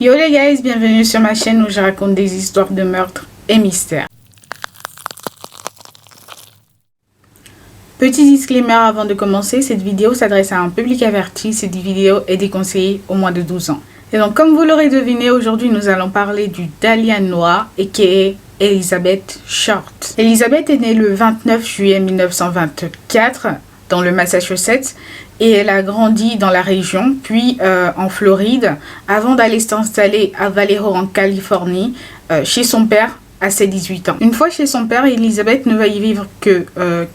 Yo les guys, bienvenue sur ma chaîne où je raconte des histoires de meurtres et mystères. Petit disclaimer avant de commencer, cette vidéo s'adresse à un public averti, cette vidéo est déconseillée aux moins de 12 ans. Et donc comme vous l'aurez deviné, aujourd'hui nous allons parler du Dahlia noir aka Elizabeth Short. Elizabeth est née le 29 juillet 1924 dans le Massachusetts et elle a grandi dans la région, puis en Floride, avant d'aller s'installer à Vallejo en Californie, chez son père à ses 18 ans. Une fois chez son père, Elizabeth ne va y vivre que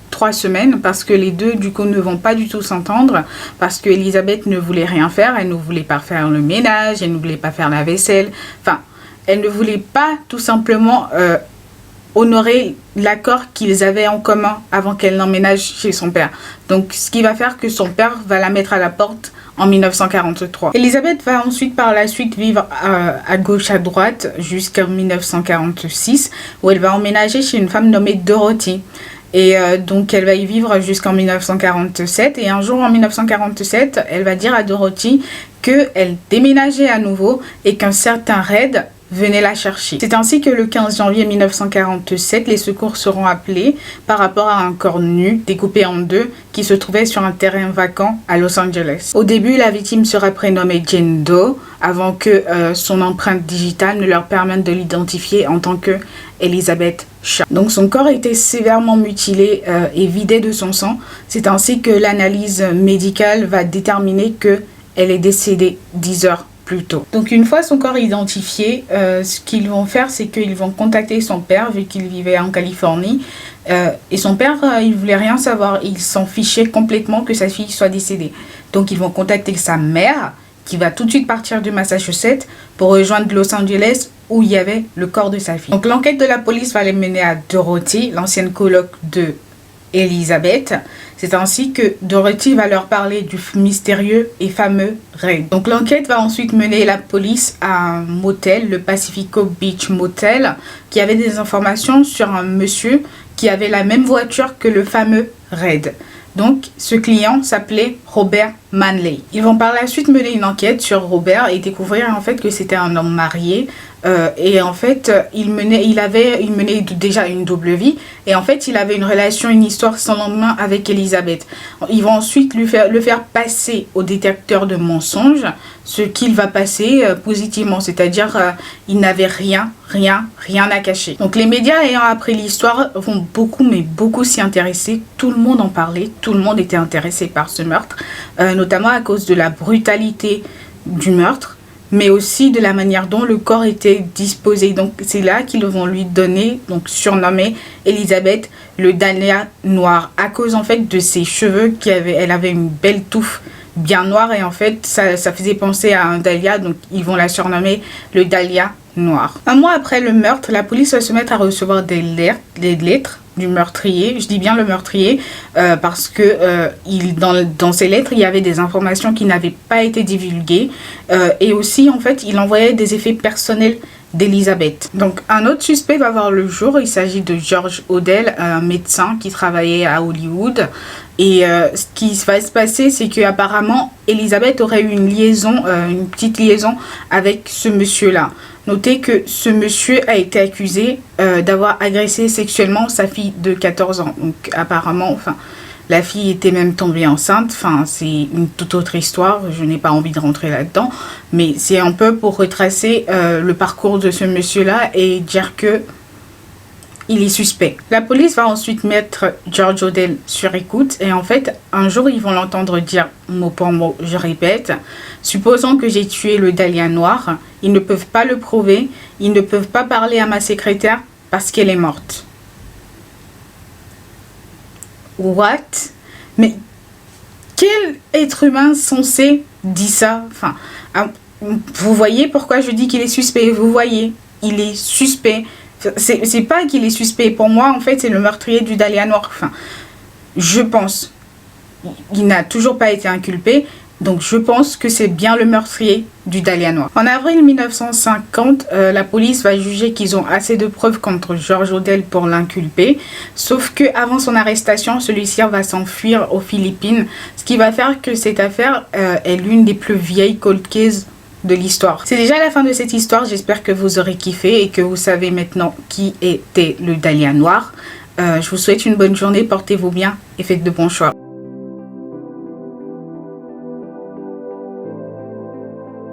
3 semaines parce que les deux du coup ne vont pas du tout s'entendre, parce que Elizabeth ne voulait rien faire, elle ne voulait pas faire le ménage, elle ne voulait pas faire la vaisselle, enfin elle ne voulait pas tout simplement honorer l'accord qu'ils avaient en commun avant qu'elle n'emménage chez son père. Donc ce qui va faire que son père va la mettre à la porte en 1943. Elizabeth va ensuite par la suite vivre à gauche à droite jusqu'en 1946 où elle va emménager chez une femme nommée Dorothy. Et donc elle va y vivre jusqu'en 1947 et un jour en 1947 elle va dire à Dorothy qu'elle déménageait à nouveau et qu'un certain Red venez la chercher. C'est ainsi que le 15 janvier 1947, les secours seront appelés par rapport à un corps nu découpé en deux qui se trouvait sur un terrain vacant à Los Angeles. Au début, la victime sera prénommée Jane Doe avant que son empreinte digitale ne leur permette de l'identifier en tant que Elizabeth Short. Donc son corps était sévèrement mutilé et vidé de son sang. C'est ainsi que l'analyse médicale va déterminer qu'elle est décédée 10 heures plus tôt. Donc une fois son corps identifié, ce qu'ils vont faire, c'est qu'ils vont contacter son père vu qu'il vivait en Californie. Et son père, il voulait rien savoir, il s'en fichait complètement que sa fille soit décédée. Donc ils vont contacter sa mère qui va tout de suite partir du Massachusetts pour rejoindre Los Angeles où il y avait le corps de sa fille. Donc l'enquête de la police va les mener à Dorothy, l'ancienne coloc de Elizabeth. C'est ainsi que Dorothy va leur parler du mystérieux et fameux Red. Donc l'enquête va ensuite mener la police à un motel, le Pacifico Beach Motel, qui avait des informations sur un monsieur qui avait la même voiture que le fameux Red. Donc ce client s'appelait Robert Manley. Ils vont par la suite mener une enquête sur Robert et découvrir en fait que c'était un homme marié. Et en fait, il menait déjà une double vie. Et en fait, il avait une relation, une histoire sans lendemain avec Elizabeth. Ils vont ensuite le faire passer au détecteur de mensonges, ce qu'il va passer positivement. C'est-à-dire, il n'avait rien à cacher. Donc les médias ayant appris l'histoire vont beaucoup s'y intéresser. Tout le monde en parlait, tout le monde était intéressé par ce meurtre, notamment à cause de la brutalité du meurtre, mais aussi de la manière dont le corps était disposé. Donc c'est là qu'ils vont lui donner, donc surnommer Elizabeth le Dahlia noir, à cause en fait de ses cheveux elle avait une belle touffe bien noire et en fait ça faisait penser à un dahlia, donc ils vont la surnommer le Dahlia noir. Un mois après le meurtre, la police va se mettre à recevoir des lettres du meurtrier. Je dis bien le meurtrier parce que dans ces lettres il y avait des informations qui n'avaient pas été divulguées et aussi en fait il envoyait des effets personnels d'Elizabeth. Donc un autre suspect va voir le jour, il s'agit de George Odell, un médecin qui travaillait à Hollywood. Et ce qui va se passer, c'est qu'apparemment Elizabeth aurait eu une petite liaison avec ce monsieur-là. Notez que ce monsieur a été accusé d'avoir agressé sexuellement sa fille de 14 ans. Donc apparemment, enfin, la fille était même tombée enceinte. Enfin, c'est une toute autre histoire. Je n'ai pas envie de rentrer là-dedans. Mais c'est un peu pour retracer le parcours de ce monsieur-là et dire que il est suspect. La police va ensuite mettre George Odell sur écoute et en fait, un jour, ils vont l'entendre dire mot pour mot, je répète, supposons que j'ai tué le Dahlia noir, ils ne peuvent pas le prouver, ils ne peuvent pas parler à ma secrétaire parce qu'elle est morte. What? Mais quel être humain censé dit ça? Enfin, vous voyez pourquoi je dis qu'il est suspect? Vous voyez, il est suspect. C'est pas qu'il est suspect. Pour moi, en fait, c'est le meurtrier du Dahlia noir. Enfin, je pense. Il n'a toujours pas été inculpé. Donc, je pense que c'est bien le meurtrier du Dahlia noir. En avril 1950, la police va juger qu'ils ont assez de preuves contre George Odell pour l'inculper. Sauf que avant son arrestation, celui-ci va s'enfuir aux Philippines. Ce qui va faire que cette affaire est l'une des plus vieilles cold cases de l'histoire. C'est déjà la fin de cette histoire, j'espère que vous aurez kiffé et que vous savez maintenant qui était le Dahlia noir. Je vous souhaite une bonne journée, portez-vous bien et faites de bons choix.